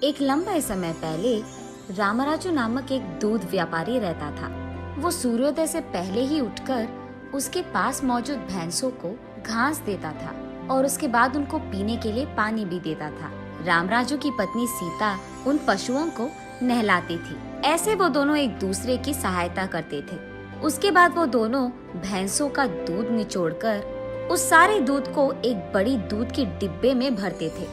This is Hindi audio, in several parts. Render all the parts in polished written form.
एक लंबे समय पहले रामराजू नामक एक दूध व्यापारी रहता था। वो सूर्योदय से पहले ही उठकर उसके पास मौजूद भैंसों को घास देता था और उसके बाद उनको पीने के लिए पानी भी देता था। रामराजू की पत्नी सीता उन पशुओं को नहलाती थी। ऐसे वो दोनों एक दूसरे की सहायता करते थे। उसके बाद वो दोनों भैंसों का दूध निचोड़कर उस सारे दूध को एक बड़ी दूध की डिब्बे में भरते थे।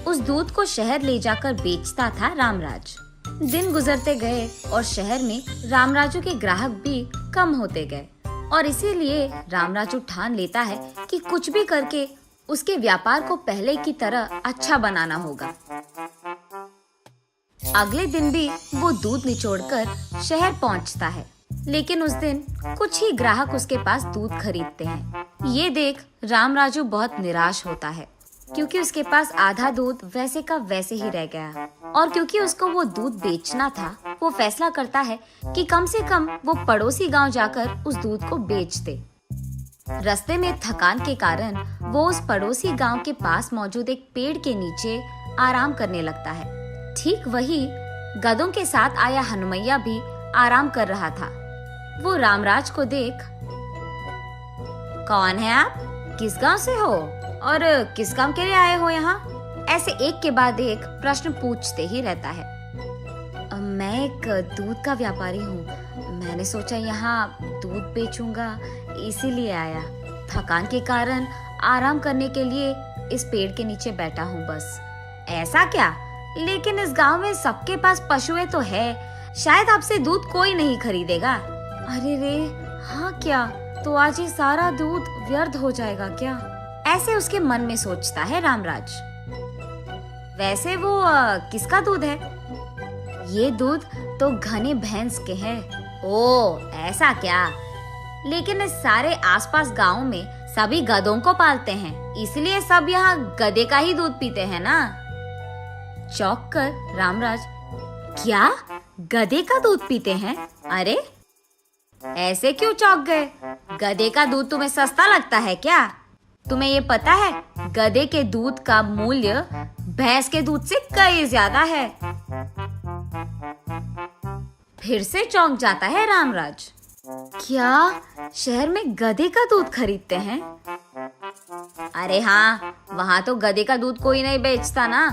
उस दूध को शहर ले जाकर बेचता था रामराज। दिन गुजरते गए और शहर में रामराजू के ग्राहक भी कम होते गए और इसीलिए रामराजू ठान लेता है कि कुछ भी करके उसके व्यापार को पहले की तरह अच्छा बनाना होगा। अगले दिन भी वो दूध निचोड़कर शहर पहुंचता है, लेकिन उस दिन कुछ ही ग्राहक उसके पास दूध खरीदते हैं। ये देख रामराजू बहुत निराश होता है, क्योंकि उसके पास आधा दूध वैसे का वैसे ही रह गया और क्योंकि उसको वो दूध बेचना था, वो फैसला करता है कि कम से कम वो पड़ोसी गांव जाकर उस दूध को बेच दे। रास्ते में थकान के कारण वो उस पड़ोसी गांव के पास मौजूद एक पेड़ के नीचे आराम करने लगता है। ठीक वही गधों के साथ आया हनुमैया भी आराम कर रहा था। वो रामराज को देख, कौन है आप? किस गांव से हो और किस काम के लिए आए हो यहाँ? ऐसे एक के बाद एक प्रश्न पूछते ही रहता है। मैं एक दूध का व्यापारी हूँ। मैंने सोचा यहाँ दूध बेचूंगा, इसीलिए आया। थकान के कारण आराम करने के लिए इस पेड़ के नीचे बैठा हूँ बस। ऐसा क्या? लेकिन इस गांव में सबके पास पशुएं तो है, शायद आपसे दूध कोई नहीं खरीदेगा। अरे रे, हाँ क्या? तो आज ये सारा दूध व्यर्थ हो जाएगा क्या? ऐसे उसके मन में सोचता है रामराज। वैसे वो किसका दूध है? ये दूध तो घने भैंस के हैं। ओ, ऐसा क्या? लेकिन इस सारे आसपास गांव में सभी गधों को पालते हैं, इसलिए सब यहाँ गधे का ही दूध पीते हैं ना? चौंक कर रामराज, क्या गधे का दूध पीते हैं? अरे ऐसे क्यों चौंक गए? गधे का दूध तुम्हें सस्ता लगता है क्या? तुम्हें ये पता है गधे के दूध का मूल्य भैंस के दूध से कई ज्यादा है। फिर से चौंक जाता है रामराज। क्या शहर में गधे का दूध खरीदते हैं? अरे हाँ, वहाँ तो गधे का दूध कोई नहीं बेचता ना,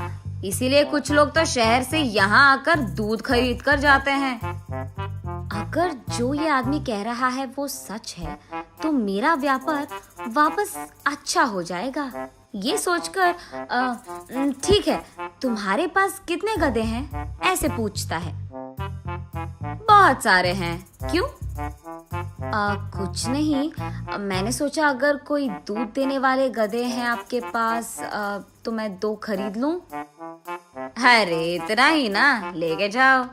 इसीलिए कुछ लोग तो शहर से यहाँ आकर दूध खरीद कर जाते हैं। अगर जो ये आदमी कह रहा है वो सच है, तो मेरा व्यापार वापस अच्छा हो जाएगा। ये सोचकर ठीक है, तुम्हारे पास कितने गधे हैं? ऐसे पूछता है। बहुत सारे हैं। क्यों? कुछ नहीं, मैंने सोचा अगर कोई दूध देने वाले गधे हैं आपके पास तो मैं 2 खरीद लूं। अरे इतना ही ना, लेके जाओ।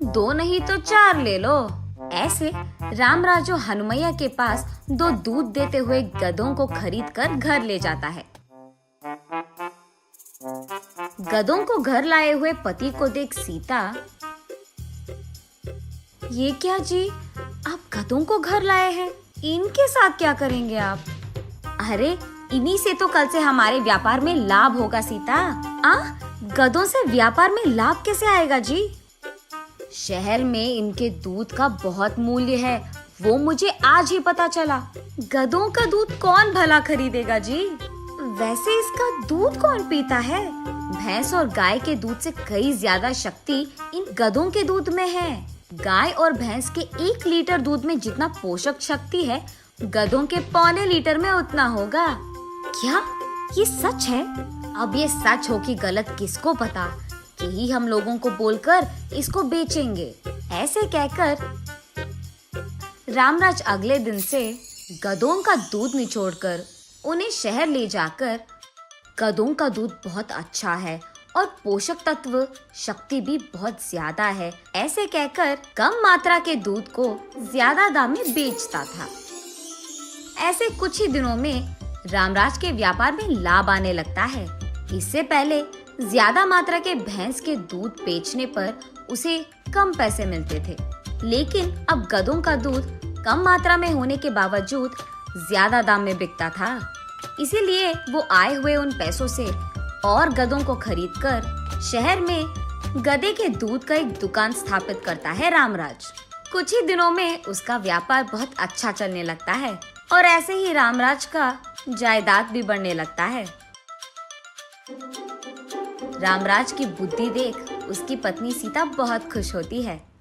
2 नहीं तो 4 ले लो। ऐसे रामराजू हनुमैया के पास 2 दूध देते हुए गधों को खरीद कर घर ले जाता है। गधों को घर लाए हुए पति को देख सीता, ये क्या जी, आप गधों को घर लाए हैं? इनके साथ क्या करेंगे आप? अरे इन्हीं से तो कल से हमारे व्यापार में लाभ होगा सीता। गधों से व्यापार में लाभ कैसे आएगा जी? शहर में इनके दूध का बहुत मूल्य है, वो मुझे आज ही पता चला। गधों का दूध कौन भला खरीदेगा जी? वैसे इसका दूध कौन पीता है? भैंस और गाय के दूध से कई ज्यादा शक्ति इन गधों के दूध में है। गाय और भैंस के 1 लीटर दूध में जितना पोषक शक्ति है, गधों के 1.25 लीटर में उतना होगा। क्या ये सच है? अब ये सच हो कि गलत किसको पता, यही हम लोगों को बोलकर इसको बेचेंगे। ऐसे कहकर रामराज अगले दिन से गधों का दूध निचोड़कर उन्हें शहर ले जाकर, गधों का दूध बहुत अच्छा है और पोषक तत्व शक्ति भी बहुत ज्यादा है, ऐसे कहकर कम मात्रा के दूध को ज्यादा दाम में बेचता था। ऐसे कुछ ही दिनों में रामराज के व्यापार में लाभ आने लगता है। इससे पहले ज्यादा मात्रा के भैंस के दूध बेचने पर उसे कम पैसे मिलते थे, लेकिन अब गधों का दूध कम मात्रा में होने के बावजूद ज्यादा दाम में बिकता था। इसीलिए वो आए हुए उन पैसों से और गधों को खरीदकर शहर में गधे के दूध का एक दुकान स्थापित करता है रामराज। कुछ ही दिनों में उसका व्यापार बहुत अच्छा चलने लगता है और ऐसे ही रामराज का जायदाद भी बढ़ने लगता है। रामराज की बुद्धि देख उसकी पत्नी सीता बहुत खुश होती है।